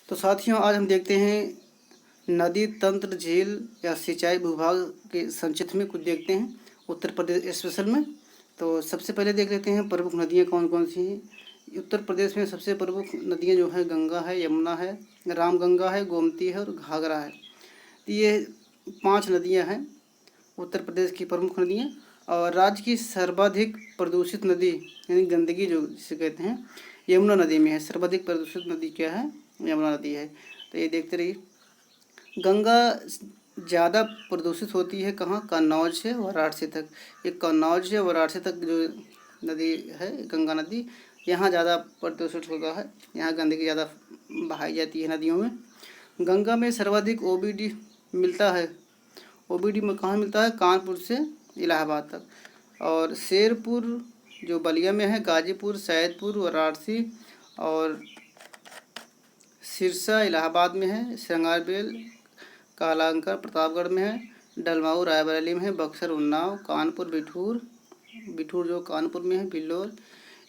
तो साथियों, आज हम देखते हैं नदी तंत्र, झील या सिंचाई विभाग के संक्षिप्त में कुछ देखते हैं उत्तर प्रदेश स्पेशल में। तो सबसे पहले देख लेते हैं प्रमुख नदियाँ कौन कौन सी हैं। उत्तर प्रदेश में सबसे प्रमुख नदियाँ जो है गंगा है, यमुना है, रामगंगा है, गोमती है और घाघरा है। तो ये 5 नदियाँ हैं उत्तर प्रदेश की प्रमुख नदियाँ। और राज्य की सर्वाधिक प्रदूषित नदी यानी गंदगी जो जिसे कहते हैं, यमुना नदी में है। सर्वाधिक प्रदूषित नदी क्या है? यमुना नदी है। तो ये देखते रहिए। गंगा ज़्यादा प्रदूषित होती है कहाँ? कन्नौज से वाराणसी तक। ये कन्नौज से वाराणसी तक जो नदी है गंगा नदी, यहाँ ज़्यादा प्रदूषित होता है। यहाँ गंदगी ज़्यादा बहाई जाती है नदियों में। गंगा में सर्वाधिक ओबीडी मिलता है। ओबीडी में कहाँ मिलता है? कानपुर से इलाहाबाद तक। और शेरपुर जो बलिया में है, गाजीपुर, सैदपुर, वाराणसी और सिरसा इलाहाबाद में है, श्रृंगारबेल कालांकर प्रतापगढ़ में है, डलमाऊ रायबरेली में है, बक्सर उन्नाव, कानपुर बिठूर जो कानपुर में है, बिल्लौर।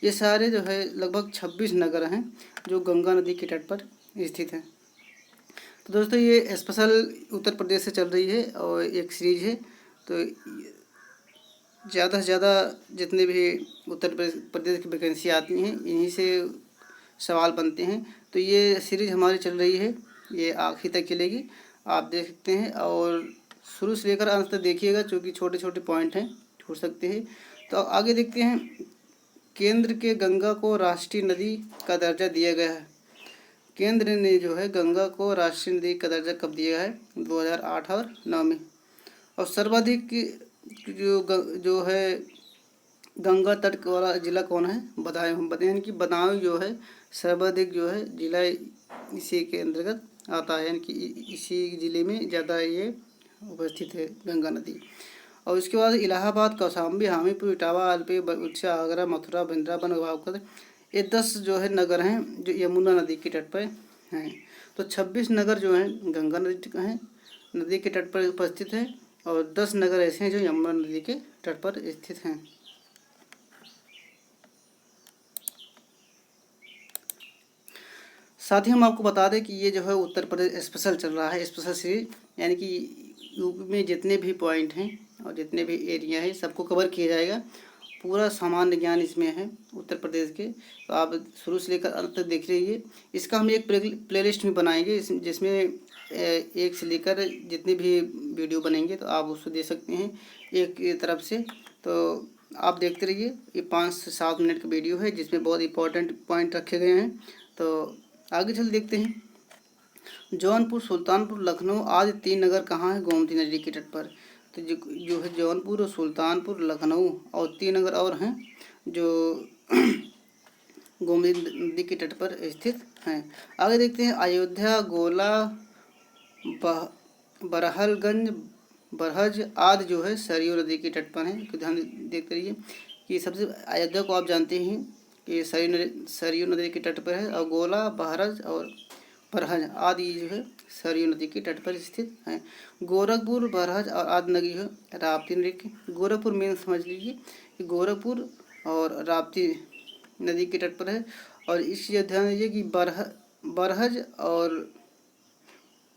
ये सारे जो है लगभग 26 नगर हैं जो गंगा नदी के तट पर स्थित हैं। तो दोस्तों, ये स्पेशल उत्तर प्रदेश से चल रही है और एक सीरीज है। तो ज़्यादा से ज़्यादा जितने भी उत्तर प्रदेश की वैकेंसी आती हैं, इन्हीं से सवाल बनते हैं। तो ये सीरीज़ हमारी चल रही है, ये आखिर तक चलेगी, आप देख सकते हैं। और शुरू से लेकर अंत तक देखिएगा, क्योंकि छोटे छोटे पॉइंट हैं, छूट सकते हैं। तो आगे देखते हैं। केंद्र के गंगा को राष्ट्रीय नदी का दर्जा दिया गया है। केंद्र ने जो है गंगा को राष्ट्रीय नदी का दर्जा कब दिया है? 2008 और 9 में। और सर्वाधिक जो है गंगा तट वाला जिला कौन है? बदायूं। यानी कि बदायूं जो है सर्वाधिक जो है जिला इसी के अंतर्गत आता है, यानी कि इसी ज़िले में ज़्यादा ये उपस्थित है गंगा नदी। और उसके बाद इलाहाबाद, कौशाम्बी, हामीरपुर, इटावा, अल्पे, उच्चा, आगरा, मथुरा, वृंदावन, बागपत, ये 10 जो है नगर हैं जो यमुना नदी के तट पर हैं। तो 26 नगर जो हैं गंगा नदी के तट पर उपस्थित हैं और 10 नगर ऐसे हैं जो यमुना नदी के तट पर स्थित हैं। साथ ही हम आपको बता दें कि ये जो है उत्तर प्रदेश स्पेशल चल रहा है, स्पेशल सीरीज, यानी कि यूपी में जितने भी पॉइंट हैं और जितने भी एरिया हैं सबको कवर किया जाएगा। पूरा सामान्य ज्ञान इसमें है उत्तर प्रदेश के। तो आप शुरू से लेकर अंत तक देख रहिए। इसका हम एक प्लेलिस्ट भी बनाएंगे जिसमें एक से लेकर जितने भी वीडियो बनेंगे तो आप उसको दे सकते हैं एक तरफ से। तो आप देखते रहिए। ये 5 से 7 मिनट का वीडियो है जिसमें बहुत इंपॉर्टेंट पॉइंट रखे गए हैं। तो आगे चल देखते हैं। जौनपुर, सुल्तानपुर, लखनऊ आदि 3 नगर कहाँ है? गोमती नदी के तट पर। तो जो है जौनपुर, सुल्तानपुर, लखनऊ और 3 नगर और हैं जो गोमती नदी के तट पर स्थित हैं। आगे देखते हैं। अयोध्या, गोला, बरहलगंज, बरहज आदि जो है सरयू नदी के तट पर हैं। तो ध्यान देखते रहिए कि सबसे अयोध्या को आप जानते हैं कि सरयू नदी के तट पर है। और गोला, बहरज और बरहज आदि जो है सरयू नदी के तट पर स्थित हैं। गोरखपुर, बरहज और आदि नदी है राप्ती नदी की। गोरखपुर मेन समझ लीजिए कि गोरखपुर और राप्ती नदी के तट पर है। और इस ध्यान दीजिए कि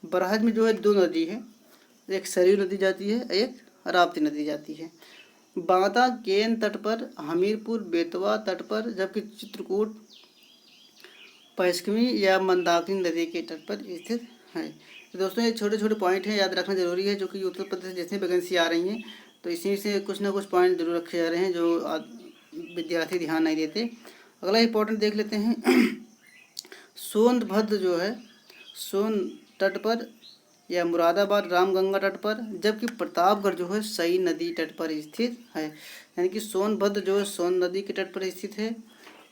बरहज में जो है 2 नदी है, एक सरयू नदी जाती है, एक राप्ती नदी जाती है। बांदा केन तट पर, हमीरपुर बेतवा तट पर, जबकि चित्रकूट पैसकमी या मंदाकिनी नदी के तट पर स्थित है। तो दोस्तों, ये छोटे छोटे पॉइंट हैं, याद रखना जरूरी है, जो कि उत्तर प्रदेश जितनी वैकेंसी आ रही हैं तो इसी से कुछ ना कुछ पॉइंट जरूर रखे जा रहे हैं जो विद्यार्थी ध्यान नहीं देते। अगला इंपॉर्टेंट देख लेते हैं। सोनभद्र जो है सोन तट पर या मुरादाबाद रामगंगा तट पर, जबकि प्रतापगढ़ जो है सई नदी तट पर स्थित है। यानी कि सोनभद्र जो है सोन नदी के तट पर स्थित है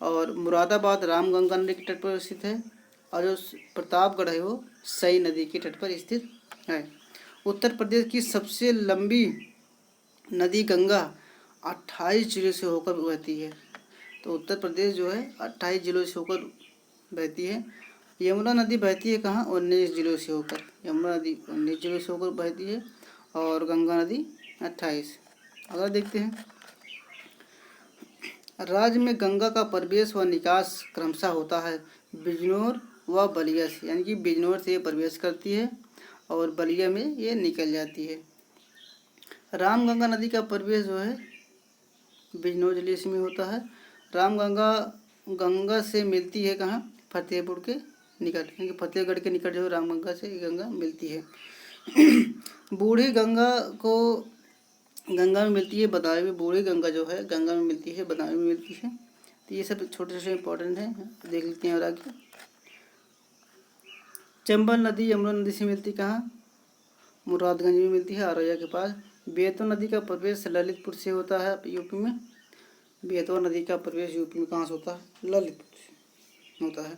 और मुरादाबाद रामगंगा नदी के तट पर स्थित है और जो प्रतापगढ़ है वो सई नदी के तट पर स्थित है। उत्तर प्रदेश की सबसे लंबी नदी गंगा 28 जिलों से होकर बहती है। तो उत्तर प्रदेश जो है 28 जिलों से होकर बहती है। यमुना नदी बहती है कहाँ? 19 जिलों से होकर। यमुना नदी 19 जिलों से होकर बहती है और गंगा नदी 28। अगर देखते हैं, राज्य में गंगा का प्रवेश व निकास क्रमशः होता है बिजनौर, व बलिया से, यानी कि बिजनौर से ये प्रवेश करती है और बलिया में ये निकल जाती है। रामगंगा नदी का प्रवेश जो है बिजनौर जिले में होता है। रामगंगा गंगा से मिलती है कहाँ? फतेहपुर के निकट, क्योंकि फतेहगढ़ के निकट जो रामगंगा से गंगा मिलती है। बूढ़ी गंगा को गंगा में मिलती है बदायूं में, बूढ़ी गंगा जो है गंगा में मिलती है, बदायूं में मिलती है। तो ये सब छोटे छोटे इंपॉर्टेंट हैं, देख लेते हैं। और आगे चंबल नदी यमुना नदी से मिलती कहाँ? मुरादगंज में मिलती है, औरैया के पास। बेतवा नदी का प्रवेश ललितपुर से होता है यूपी में। बेतवा नदी का प्रवेश यूपी में कहाँ से होता है? ललितपुर से होता है।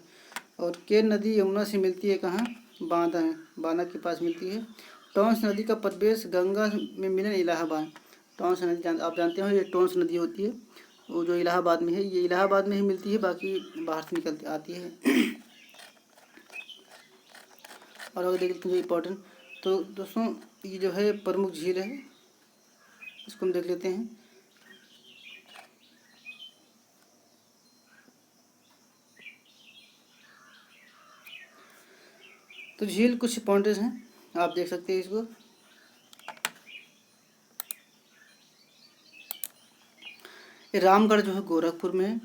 और केन नदी यमुना से मिलती है कहाँ? बांदा में, बांदा के पास मिलती है। टॉन्स नदी का प्रवेश गंगा में मिलन इलाहाबाद। टॉन्स नदी आप जानते हो, ये टॉन्स नदी होती है वो जो इलाहाबाद में है, ये इलाहाबाद में ही मिलती है, बाकी बाहर से निकलती आती है। और अगर देखते हैं इम्पोर्टेंट, तो दोस्तों ये जो है प्रमुख झील है, इसको हम देख लेते हैं। तो झील कुछ पॉइंट्स हैं, आप देख सकते हैं इसको। रामगढ़ जो है गोरखपुर में है,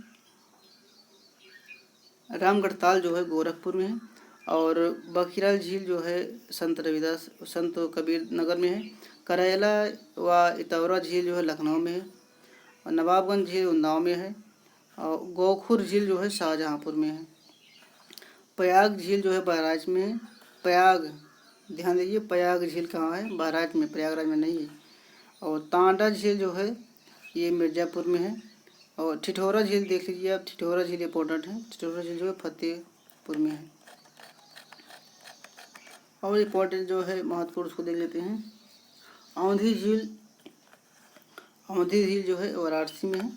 रामगढ़ ताल जो है गोरखपुर में है। और बखीराल झील जो है संत रविदास संत कबीर नगर में है। करैला व इतौरा झील जो है लखनऊ में है। और नवाबगंज झील उन्नाव में है। और गोखुर झील जो है शाहजहाँपुर में है। प्रयाग झील जो है बहराइच में है। प्रयाग, ध्यान दीजिए, प्रयाग झील कहाँ है? बहराइच में, प्रयागराज में नहीं है। और तांडा झील जो है ये मिर्ज़ापुर में है। और ठिठोरा झील देख लीजिए आप, ठिठोरा झील इंपॉर्टेंट है। ठिठोरा झील जो है फतेहपुर में है। और इंपॉर्टेंट जो है महत्वपूर्ण, उसको देख लेते हैं। औंधी झील, औंधी झील जो है वाराणसी में है।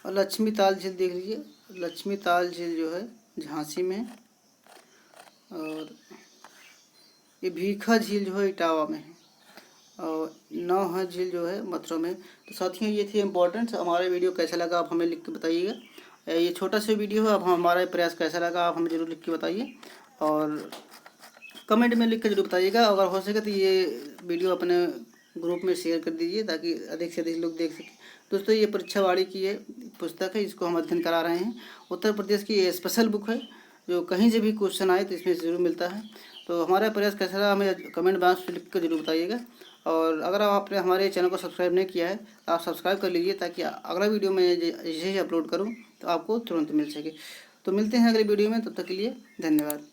और लक्ष्मी ताल झील देख लीजिए, लक्ष्मी ताल झील जो है झांसी में है। और ये भीखा झील जो है इटावा में है। और नौहा झील जो है मथुरा में। तो साथियों ये थी इम्पोर्टेंट। हमारा वीडियो कैसा लगा आप हमें लिख के बताइएगा। ये छोटा सा वीडियो है, अब हमारा प्रयास कैसा लगा आप हमें ज़रूर लिख के बताइए और कमेंट में लिख कर जरूर बताइएगा। अगर हो सके तो ये वीडियो अपने ग्रुप में शेयर कर दीजिए ताकि अधिक से अधिक लोग देख सकें। दोस्तों ये परीक्षावाड़ी की ये पुस्तक है, इसको हम अध्ययन करा रहे हैं। उत्तर प्रदेश की ये स्पेशल बुक है, जो कहीं से भी क्वेश्चन आए तो इसमें ज़रूर मिलता है। तो हमारा प्रयास कैसा रहा हमें कमेंट बॉक्स में लिख कर जरूर बताइएगा। और अगर आपने हमारे चैनल को सब्सक्राइब नहीं किया है तो आप सब्सक्राइब कर लीजिए, ताकि अगला वीडियो मैं जैसे ही अपलोड करूँ तो आपको तुरंत मिल सके। तो मिलते हैं अगले वीडियो में, तब तक के लिए धन्यवाद।